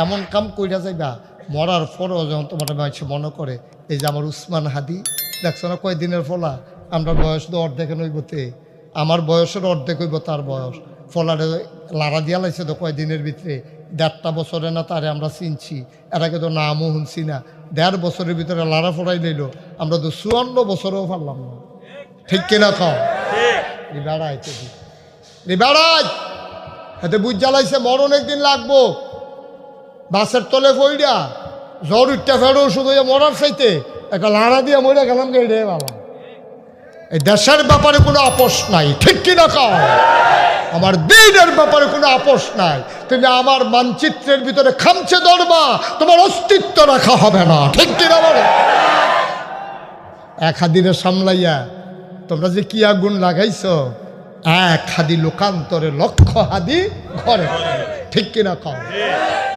এমন কাম কইরা যাইবা মরার পরও যখন তোমার মানুষ মনে করে এই যে আমার উসমান হাদি দেখছো না কয়দিনের ফলা আমরা বয়স তো অর্ধেক নইবতে আমার বয়সের অর্ধেক হইব তার বয়স ফলারে লাড়া দিয়া লাইছে তো কয়দিনের ভিতরে 1.5 বছরে না তারে আমরা চিনছি এর আগে তো নামও শুনছি না 1.5 বছরের ভিতরে লাড়া ফোড়াই লইল আমরা তো 54 বছরেও পারলাম না ঠিক কিনা খাও বেড়াই বেড়াই এতে বুঝ জ্বালাইছে মরণ একদিন লাগবো বাসের তলে ফইরা জ্বর উঠতে ফেরো শুধু মরার চাইতে একটা লাড়া দিয়ে মরে গেলাম গে বাবা এই দেশের ব্যাপারে কোনো আপোষ নাই ঠিক কিনা খাও আমার দিনের ব্যাপারে কোনো আপোষ নাই তুমি আমার মানচিত্রের ভিতরে খামচে ধরবা তোমার অস্তিত্ব রাখা হবে না ঠিক কিনা বলো এক হাদিরে সামলাইয়া তোমরা যে কি আগুন লাগাইছো এক হাদি লোকান্তরে লক্ষ হাদি ঘরে ঠিক কিনা খাও